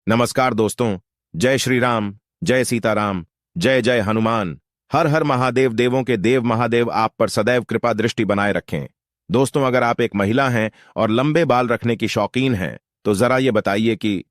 नमस्कार दोस्तों। जय श्री राम, जय सीताराम, जय जय हनुमान। हर हर महादेव। देवों के देव महादेव आप पर सदैव कृपा दृष्टि बनाए रखें। दोस्तों, अगर आप एक महिला हैं और लंबे बाल रखने की शौकीन हैं तो जरा ये बताइए कि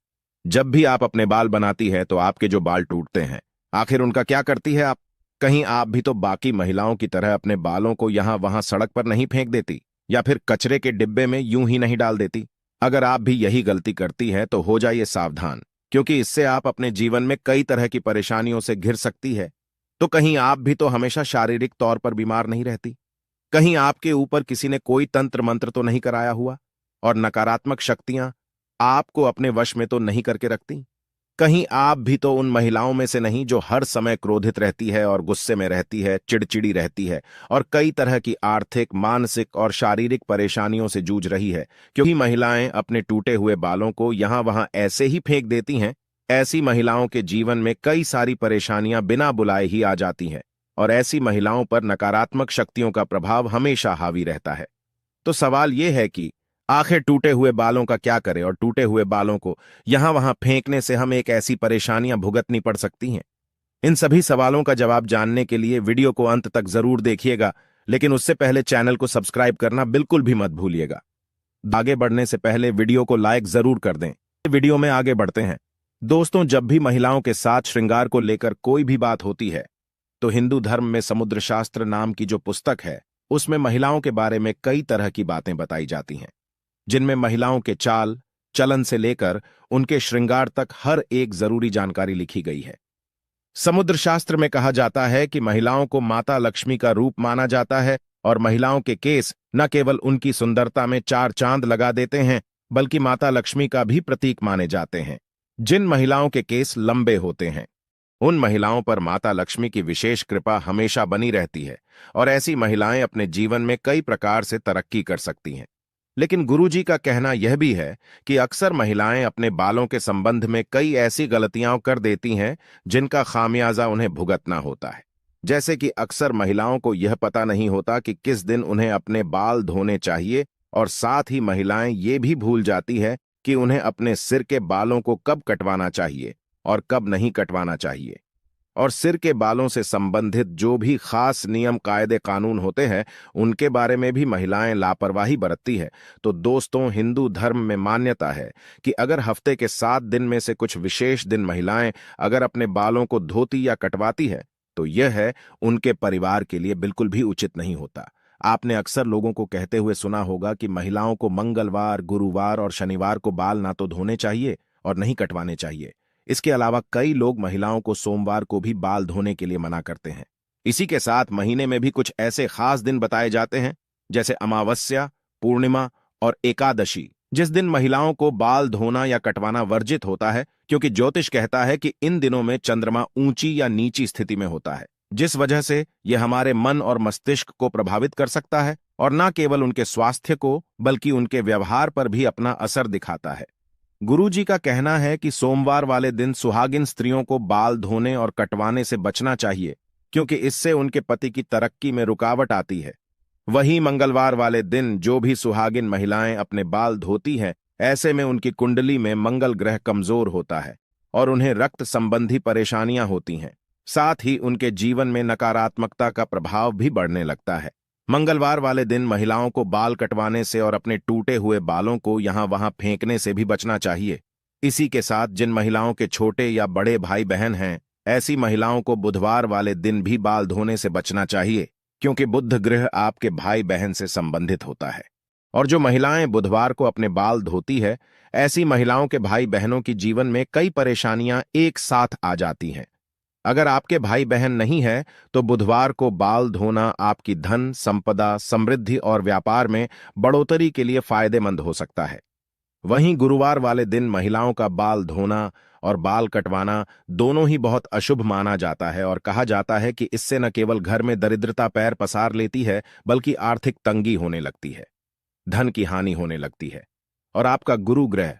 जब भी आप अपने बाल बनाती है तो आपके जो बाल टूटते हैं, आखिर उनका क्या करती है आप? कहीं आप भी तो बाकी महिलाओं की तरह अपने बालों को यहां वहां सड़क पर नहीं फेंक देती, या फिर कचरे के डिब्बे में यूं ही नहीं डाल देती? अगर आप भी यही गलती करती हैं तो हो जाइए सावधान, क्योंकि इससे आप अपने जीवन में कई तरह की परेशानियों से घिर सकती है। तो कहीं आप भी तो हमेशा शारीरिक तौर पर बीमार नहीं रहती? कहीं आपके ऊपर किसी ने कोई तंत्र मंत्र तो नहीं कराया हुआ, और नकारात्मक शक्तियां आपको अपने वश में तो नहीं करके रखती? कहीं आप भी तो उन महिलाओं में से नहीं जो हर समय क्रोधित रहती है और गुस्से में रहती है, चिड़चिड़ी रहती है और कई तरह की आर्थिक, मानसिक और शारीरिक परेशानियों से जूझ रही है, क्योंकि महिलाएं अपने टूटे हुए बालों को यहां वहां ऐसे ही फेंक देती हैं? ऐसी महिलाओं के जीवन में कई सारी परेशानियां बिना बुलाए ही आ जाती हैं, और ऐसी महिलाओं पर नकारात्मक शक्तियों का प्रभाव हमेशा हावी रहता है। तो सवाल यह है कि आखिर टूटे हुए बालों का क्या करें, और टूटे हुए बालों को यहां वहां फेंकने से हमें एक ऐसी परेशानियां भुगतनी पड़ सकती हैं। इन सभी सवालों का जवाब जानने के लिए वीडियो को अंत तक जरूर देखिएगा, लेकिन उससे पहले चैनल को सब्सक्राइब करना बिल्कुल भी मत भूलिएगा। आगे बढ़ने से पहले वीडियो को लाइक जरूर कर दें। वीडियो में आगे बढ़ते हैं। दोस्तों, जब भी महिलाओं के साथ श्रृंगार को लेकर कोई भी बात होती है तो हिंदू धर्म में समुद्र शास्त्र नाम की जो पुस्तक है, उसमें महिलाओं के बारे में कई तरह की बातें बताई जाती हैं, जिनमें महिलाओं के चाल चलन से लेकर उनके श्रृंगार तक हर एक जरूरी जानकारी लिखी गई है। समुद्र शास्त्र में कहा जाता है कि महिलाओं को माता लक्ष्मी का रूप माना जाता है, और महिलाओं के केस न केवल उनकी सुंदरता में चार चांद लगा देते हैं, बल्कि माता लक्ष्मी का भी प्रतीक माने जाते हैं। जिन महिलाओं के केस लंबे होते हैं, उन महिलाओं पर माता लक्ष्मी की विशेष कृपा हमेशा बनी रहती है, और ऐसी महिलाएं अपने जीवन में कई प्रकार से तरक्की कर सकती हैं। लेकिन गुरुजी का कहना यह भी है कि अक्सर महिलाएं अपने बालों के संबंध में कई ऐसी गलतियां कर देती हैं जिनका खामियाजा उन्हें भुगतना होता है। जैसे कि अक्सर महिलाओं को यह पता नहीं होता कि किस दिन उन्हें अपने बाल धोने चाहिए, और साथ ही महिलाएं ये भी भूल जाती है कि उन्हें अपने सिर के बालों को कब कटवाना चाहिए और कब नहीं कटवाना चाहिए। और सिर के बालों से संबंधित जो भी खास नियम कायदे कानून होते हैं, उनके बारे में भी महिलाएं लापरवाही बरतती है। तो दोस्तों, हिंदू धर्म में मान्यता है कि अगर हफ्ते के 7 दिन में से कुछ विशेष दिन महिलाएं अगर अपने बालों को धोती या कटवाती है तो यह है उनके परिवार के लिए बिल्कुल भी उचित नहीं होता। आपने अक्सर लोगों को कहते हुए सुना होगा कि महिलाओं को मंगलवार, गुरुवार और शनिवार को बाल ना तो धोने चाहिए और नहीं कटवाने चाहिए। इसके अलावा कई लोग महिलाओं को सोमवार को भी बाल धोने के लिए मना करते हैं। इसी के साथ महीने में भी कुछ ऐसे खास दिन बताए जाते हैं, जैसे अमावस्या, पूर्णिमा और एकादशी, जिस दिन महिलाओं को बाल धोना या कटवाना वर्जित होता है, क्योंकि ज्योतिष कहता है कि इन दिनों में चंद्रमा ऊंची या नीची स्थिति में होता है, जिस वजह से यह हमारे मन और मस्तिष्क को प्रभावित कर सकता है, और न केवल उनके स्वास्थ्य को बल्कि उनके व्यवहार पर भी अपना असर दिखाता है। गुरुजी का कहना है कि सोमवार वाले दिन सुहागिन स्त्रियों को बाल धोने और कटवाने से बचना चाहिए, क्योंकि इससे उनके पति की तरक्की में रुकावट आती है। वहीं मंगलवार वाले दिन जो भी सुहागिन महिलाएं अपने बाल धोती हैं, ऐसे में उनकी कुंडली में मंगल ग्रह कमजोर होता है और उन्हें रक्त संबंधी परेशानियां होती हैं। साथ ही उनके जीवन में नकारात्मकता का प्रभाव भी बढ़ने लगता है। मंगलवार वाले दिन महिलाओं को बाल कटवाने से और अपने टूटे हुए बालों को यहां वहां फेंकने से भी बचना चाहिए। इसी के साथ जिन महिलाओं के छोटे या बड़े भाई बहन हैं, ऐसी महिलाओं को बुधवार वाले दिन भी बाल धोने से बचना चाहिए, क्योंकि बुध ग्रह आपके भाई बहन से संबंधित होता है। और जो महिलाएं बुधवार को अपने बाल धोती है, ऐसी महिलाओं के भाई बहनों की जीवन में कई परेशानियां एक साथ आ जाती हैं। अगर आपके भाई बहन नहीं है तो बुधवार को बाल धोना आपकी धन, संपदा, समृद्धि और व्यापार में बढ़ोतरी के लिए फायदेमंद हो सकता है। वहीं गुरुवार वाले दिन महिलाओं का बाल धोना और बाल कटवाना दोनों ही बहुत अशुभ माना जाता है, और कहा जाता है कि इससे न केवल घर में दरिद्रता पैर पसार लेती है, बल्कि आर्थिक तंगी होने लगती है, धन की हानि होने लगती है, और आपका गुरु ग्रह,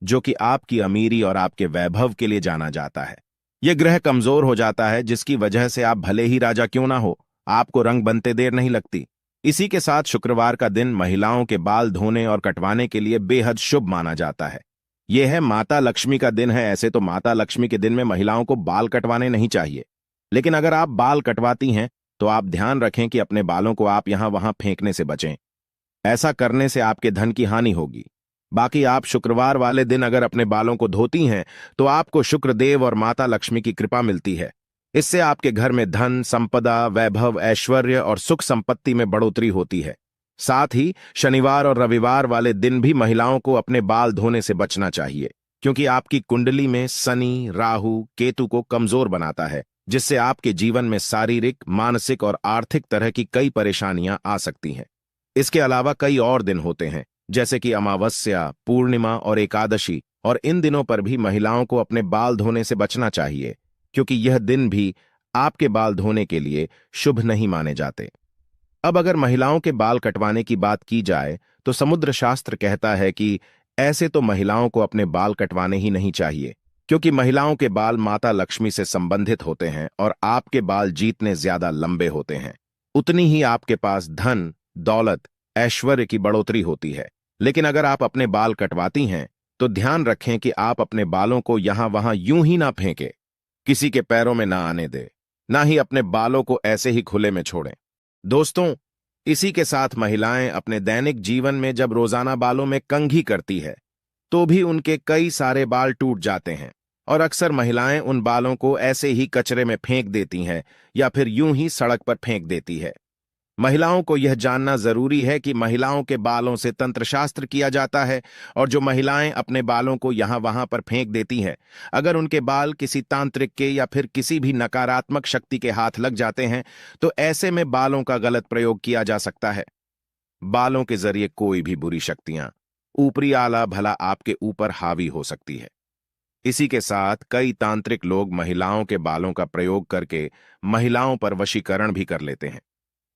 जो कि आपकी अमीरी और आपके वैभव के लिए जाना जाता है, यह ग्रह कमजोर हो जाता है, जिसकी वजह से आप भले ही राजा क्यों ना हो, आपको रंग बनते देर नहीं लगती। इसी के साथ शुक्रवार का दिन महिलाओं के बाल धोने और कटवाने के लिए बेहद शुभ माना जाता है। यह है माता लक्ष्मी का दिन है। ऐसे तो माता लक्ष्मी के दिन में महिलाओं को बाल कटवाने नहीं चाहिए, लेकिन अगर आप बाल कटवाती हैं तो आप ध्यान रखें कि अपने बालों को आप यहां वहां फेंकने से बचें। ऐसा करने से आपके धन की हानि होगी। बाकी आप शुक्रवार वाले दिन अगर अपने बालों को धोती हैं तो आपको शुक्रदेव और माता लक्ष्मी की कृपा मिलती है। इससे आपके घर में धन, संपदा, वैभव, ऐश्वर्य और सुख संपत्ति में बढ़ोतरी होती है। साथ ही शनिवार और रविवार वाले दिन भी महिलाओं को अपने बाल धोने से बचना चाहिए, क्योंकि आपकी कुंडली में शनि, राहु, केतु को कमजोर बनाता है, जिससे आपके जीवन में शारीरिक, मानसिक और आर्थिक तरह की कई परेशानियां आ सकती हैं। इसके अलावा कई और दिन होते हैं, जैसे कि अमावस्या, पूर्णिमा और एकादशी, और इन दिनों पर भी महिलाओं को अपने बाल धोने से बचना चाहिए, क्योंकि यह दिन भी आपके बाल धोने के लिए शुभ नहीं माने जाते। अब अगर महिलाओं के बाल कटवाने की बात की जाए तो समुद्र शास्त्र कहता है कि ऐसे तो महिलाओं को अपने बाल कटवाने ही नहीं चाहिए, क्योंकि महिलाओं के बाल माता लक्ष्मी से संबंधित होते हैं और आपके बाल जितने ज्यादा लंबे होते हैं उतनी ही आपके पास धन, दौलत, ऐश्वर्य की बढ़ोतरी होती है। लेकिन अगर आप अपने बाल कटवाती हैं तो ध्यान रखें कि आप अपने बालों को यहां वहां यूं ही ना फेंकें, किसी के पैरों में ना आने दे, ना ही अपने बालों को ऐसे ही खुले में छोड़ें। दोस्तों, इसी के साथ महिलाएं अपने दैनिक जीवन में जब रोजाना बालों में कंघी करती है तो भी उनके कई सारे बाल टूट जाते हैं, और अक्सर महिलाएं उन बालों को ऐसे ही कचरे में फेंक देती हैं या फिर यूं ही सड़क पर फेंक देती है। महिलाओं को यह जानना जरूरी है कि महिलाओं के बालों से तंत्रशास्त्र किया जाता है, और जो महिलाएं अपने बालों को यहां वहां पर फेंक देती हैं, अगर उनके बाल किसी तांत्रिक के या फिर किसी भी नकारात्मक शक्ति के हाथ लग जाते हैं तो ऐसे में बालों का गलत प्रयोग किया जा सकता है। बालों के जरिए कोई भी बुरी शक्तियां, ऊपरी आला भला आपके ऊपर हावी हो सकती है। इसी के साथ कई तांत्रिक लोग महिलाओं के बालों का प्रयोग करके महिलाओं पर वशीकरण भी कर लेते हैं।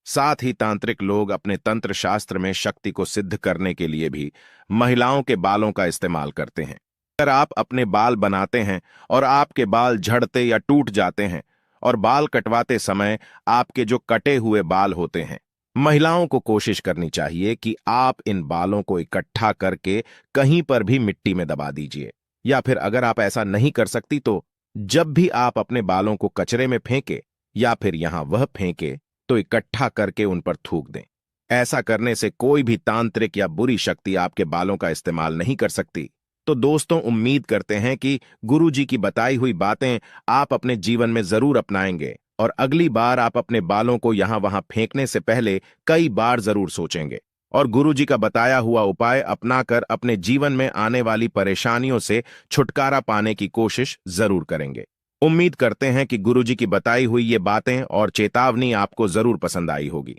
साथ ही तांत्रिक लोग अपने तंत्र शास्त्र में शक्ति को सिद्ध करने के लिए भी महिलाओं के बालों का इस्तेमाल करते हैं। अगर आप अपने बाल बनाते हैं और आपके बाल झड़ते या टूट जाते हैं और बाल कटवाते समय आपके जो कटे हुए बाल होते हैं, महिलाओं को कोशिश करनी चाहिए कि आप इन बालों को इकट्ठा करके कहीं पर भी मिट्टी में दबा दीजिए, या फिर अगर आप ऐसा नहीं कर सकती तो जब भी आप अपने बालों को कचरे में फेंके या फिर यहां वह फेंके तो इकट्ठा करके उन पर थूक दें। ऐसा करने से कोई भी तांत्रिक या बुरी शक्ति आपके बालों का इस्तेमाल नहीं कर सकती। तो दोस्तों, उम्मीद करते हैं कि गुरुजी की बताई हुई बातें आप अपने जीवन में जरूर अपनाएंगे और अगली बार आप अपने बालों को यहां वहां फेंकने से पहले कई बार जरूर सोचेंगे और गुरुजी का बताया हुआ उपाय अपनाकर अपने जीवन में आने वाली परेशानियों से छुटकारा पाने की कोशिश जरूर करेंगे। उम्मीद करते हैं कि गुरुजी की बताई हुई ये बातें और चेतावनी आपको जरूर पसंद आई होगी।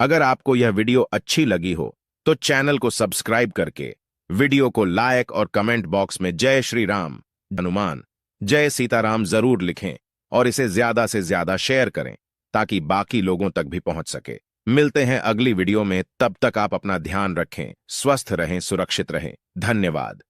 अगर आपको यह वीडियो अच्छी लगी हो तो चैनल को सब्सक्राइब करके वीडियो को लाइक और कमेंट बॉक्स में जय श्री राम, हनुमान, जय सीताराम जरूर लिखें और इसे ज्यादा से ज्यादा शेयर करें ताकि बाकी लोगों तक भी पहुंच सके। मिलते हैं अगली वीडियो में, तब तक आप अपना ध्यान रखें, स्वस्थ रहें, सुरक्षित रहें। धन्यवाद।